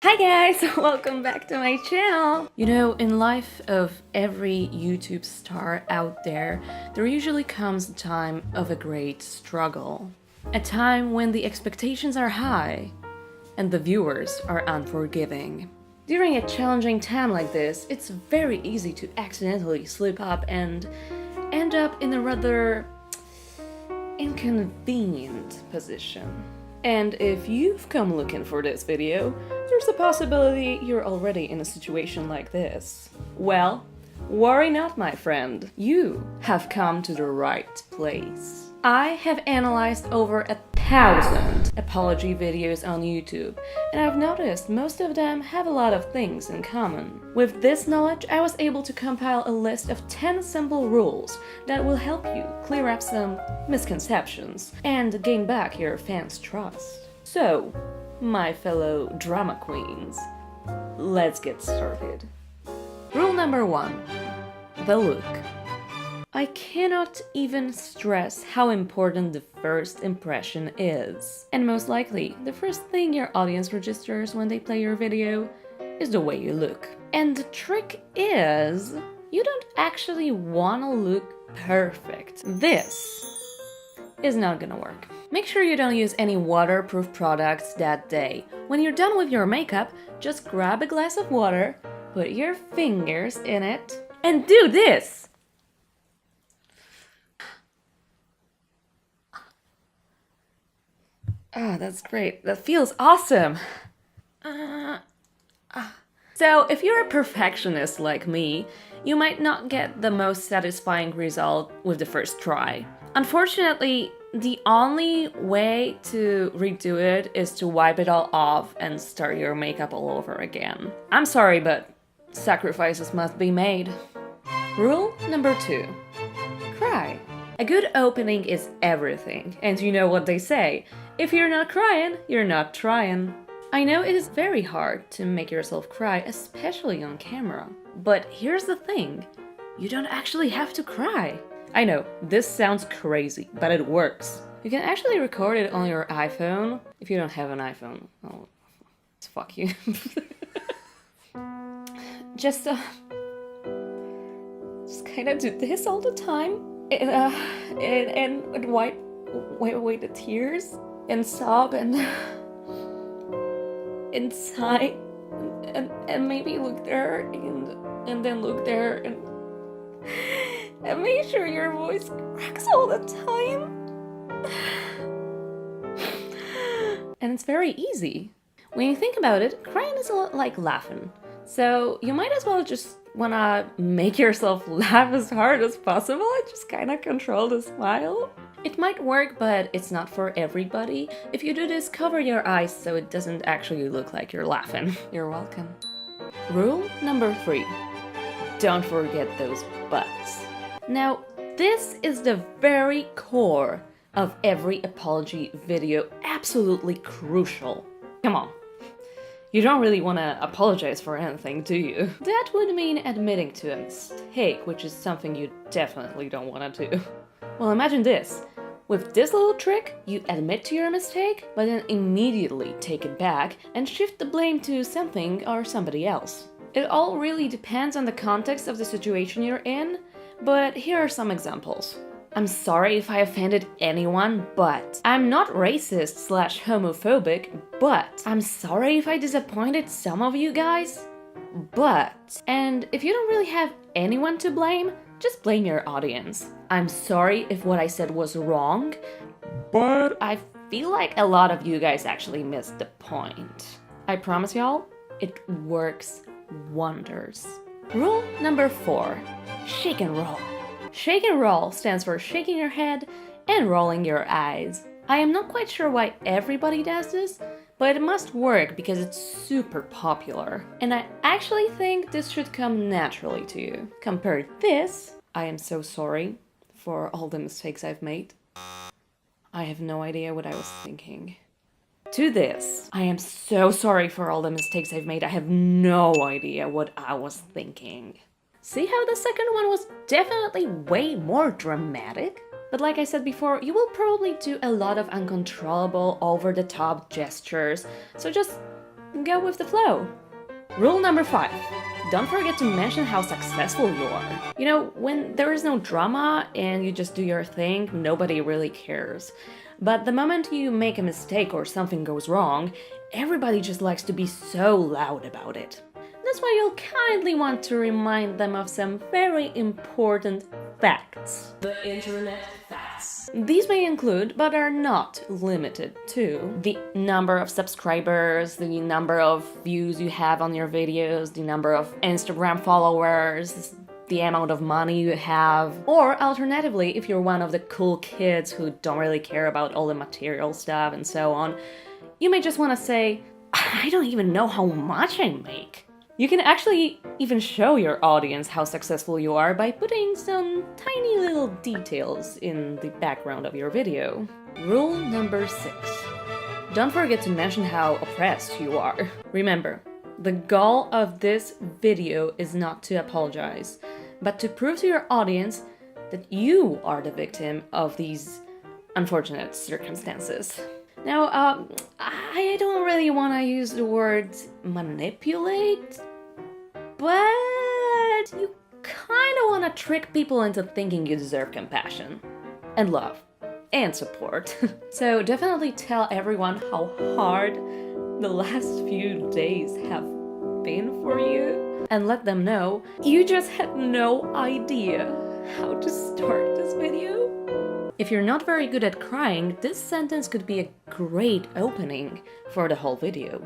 Hi guys, welcome back to my channel! You know, in life of every YouTube star out there usually comes a time of a great struggle. A time when the expectations are high and the viewers are unforgiving. During a challenging time like this, it's very easy to accidentally slip up and end up in a rather inconvenient position. And if you've come looking for this video, there's a possibility you're already in a situation like this. Well, worry not, my friend. You have come to the right place. I have analyzed over 1,000 apology videos on YouTube, and I've noticed most of them have a lot of things in common. With this knowledge, I was able to compile a list of 10 simple rules that will help you clear up some misconceptions and gain back your fans' trust. So, my fellow drama queens, let's get started. Rule number 1. The look. I cannot even stress how important the first impression is. And most likely, the first thing your audience registers when they play your video is the way you look. And the trick is, you don't actually want to look perfect. This is not gonna work. Make sure you don't use any waterproof products that day. When you're done with your makeup, just grab a glass of water, put your fingers in it, and do this! Ah, that's great. That feels awesome. So, if you're a perfectionist like me, you might not get the most satisfying result with the first try. Unfortunately, the only way to redo it is to wipe it all off and start your makeup all over again. I'm sorry, but sacrifices must be made. Rule number 2. Cry. A good opening is everything, and you know what they say, if you're not crying, you're not trying. I know it is very hard to make yourself cry, especially on camera. But here's the thing, you don't actually have to cry. I know, this sounds crazy, but it works. You can actually record it on your iPhone. If you don't have an iPhone, oh, fuck you. Just kind of do this all the time. And wipe away the tears and sob and sigh and maybe look there and then look there and make sure your voice cracks all the time. And it's very easy. When you think about it, crying is a lot like laughing. So you might as well just wanna make yourself laugh as hard as possible and just kinda control the smile. It might work, but it's not for everybody. If you do this, cover your eyes so it doesn't actually look like you're laughing. You're welcome. Rule number 3. Don't forget those butts. Now, this is the very core of every apology video, absolutely crucial. Come on. You don't really want to apologize for anything, do you? That would mean admitting to a mistake, which is something you definitely don't want to do. Well, imagine this. With this little trick, you admit to your mistake, but then immediately take it back and shift the blame to something or somebody else. It all really depends on the context of the situation you're in, but here are some examples. I'm sorry if I offended anyone, but I'm not racist/homophobic, but I'm sorry if I disappointed some of you guys, but... And if you don't really have anyone to blame, just blame your audience. I'm sorry if what I said was wrong, but I feel like a lot of you guys actually missed the point. I promise y'all, it works wonders. Rule number 4. Shake and roll. Shake and roll stands for shaking your head and rolling your eyes. I am not quite sure why everybody does this, but it must work because it's super popular. And I actually think this should come naturally to you. Compare this, I am so sorry for all the mistakes I've made. I have no idea what I was thinking. To this, I am so sorry for all the mistakes I've made. I have no idea what I was thinking. See how the second one was definitely way more dramatic? But like I said before, you will probably do a lot of uncontrollable, over-the-top gestures, so just go with the flow. Rule number 5. Don't forget to mention how successful you are. You know, when there is no drama and you just do your thing, nobody really cares. But the moment you make a mistake or something goes wrong, everybody just likes to be so loud about it. That's why you'll kindly want to remind them of some very important facts. The internet facts. These may include, but are not limited to, the number of subscribers, the number of views you have on your videos, the number of Instagram followers, the amount of money you have, or alternatively, if you're one of the cool kids who don't really care about all the material stuff and so on, you may just want to say, I don't even know how much I make. You can actually even show your audience how successful you are by putting some tiny little details in the background of your video. Rule number 6. Don't forget to mention how oppressed you are. Remember, the goal of this video is not to apologize, but to prove to your audience that you are the victim of these unfortunate circumstances. Now, I don't really want to use the word manipulate, but you kind of want to trick people into thinking you deserve compassion and love and support. So definitely tell everyone how hard the last few days have been for you, and let them know you just had no idea how to start this video. If you're not very good at crying, this sentence could be a great opening for the whole video.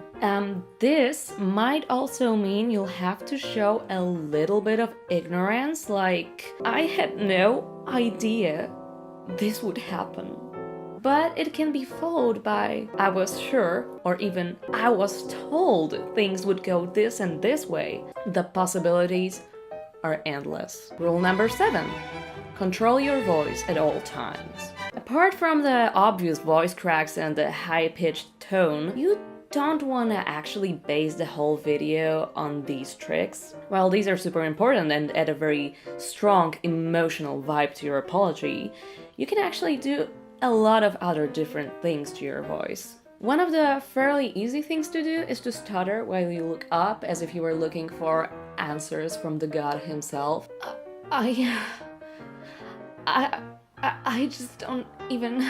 This might also mean you'll have to show a little bit of ignorance, like, I had no idea this would happen. But it can be followed by, I was sure, or even, I was told things would go this and this way. The possibilities are endless. Rule number 7. Control your voice at all times. Apart from the obvious voice cracks and the high-pitched tone, you don't want to actually base the whole video on these tricks. While these are super important and add a very strong emotional vibe to your apology, you can actually do a lot of other different things to your voice. One of the fairly easy things to do is to stutter while you look up as if you were looking for answers from the god himself. I just don't even...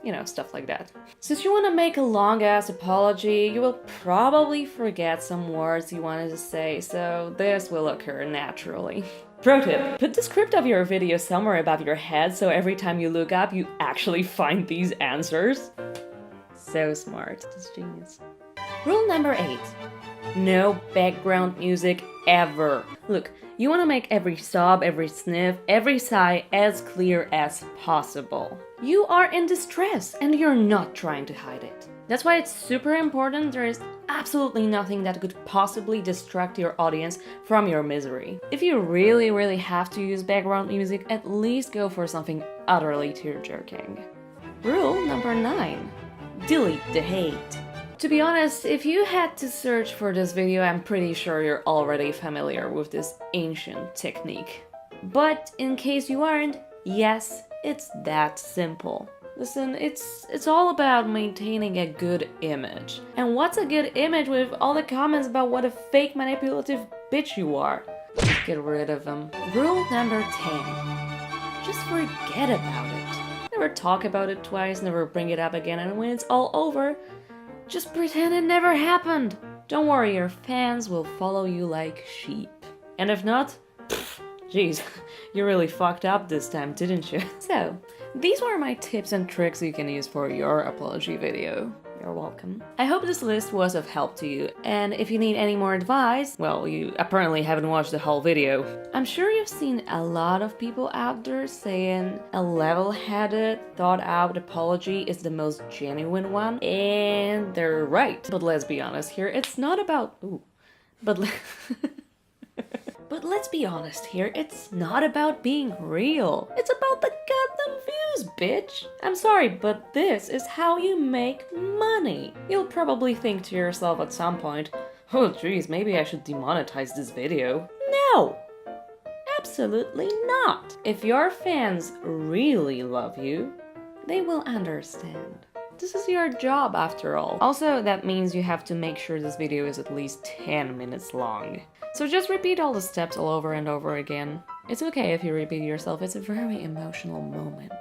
You know, stuff like that. Since you want to make a long-ass apology, you will probably forget some words you wanted to say, so this will occur naturally. Pro tip: put the script of your video somewhere above your head so every time you look up, you actually find these answers. So smart. It's genius. Rule number 8. No background music ever. Look, you want to make every sob, every sniff, every sigh as clear as possible. You are in distress and you're not trying to hide it. That's why it's super important. There is absolutely nothing that could possibly distract your audience from your misery. If you really have to use background music, at least go for something utterly tear-jerking. Rule number 9. Delete the hate. To be honest, if you had to search for this video, I'm pretty sure you're already familiar with this ancient technique. But in case you aren't, yes, it's that simple. Listen, it's all about maintaining a good image. And what's a good image with all the comments about what a fake manipulative bitch you are? Just get rid of them. Rule number 10. Just forget about it. Never talk about it twice, never bring it up again, and when it's all over, just pretend it never happened. Don't worry, your fans will follow you like sheep. And if not, jeez, you really fucked up this time, didn't you? So, these were my tips and tricks you can use for your apology video. You're welcome. I hope this list was of help to you, and if you need any more advice, well, you apparently haven't watched the whole video. I'm sure you've seen a lot of people out there saying a level-headed, thought-out apology is the most genuine one, and they're right. But let's be honest here, it's not about... But let's be honest here, it's not about being real. It's about the goddamn views, bitch. I'm sorry, but this is how you make money. You'll probably think to yourself at some point, oh geez, maybe I should demonetize this video. No! Absolutely not. If your fans really love you, they will understand. This is your job after all. Also, that means you have to make sure this video is at least 10 minutes long. So just repeat all the steps all over and over again. It's okay if you repeat yourself, it's a very emotional moment.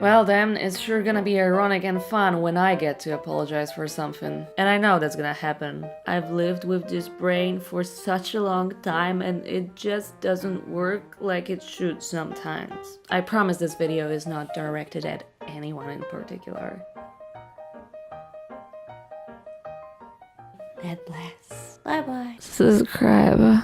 Well then, it's sure gonna be ironic and fun when I get to apologize for something. And I know that's gonna happen. I've lived with this brain for such a long time and it just doesn't work like it should sometimes. I promise this video is not directed at anyone in particular. God bless. Bye bye. Subscribe.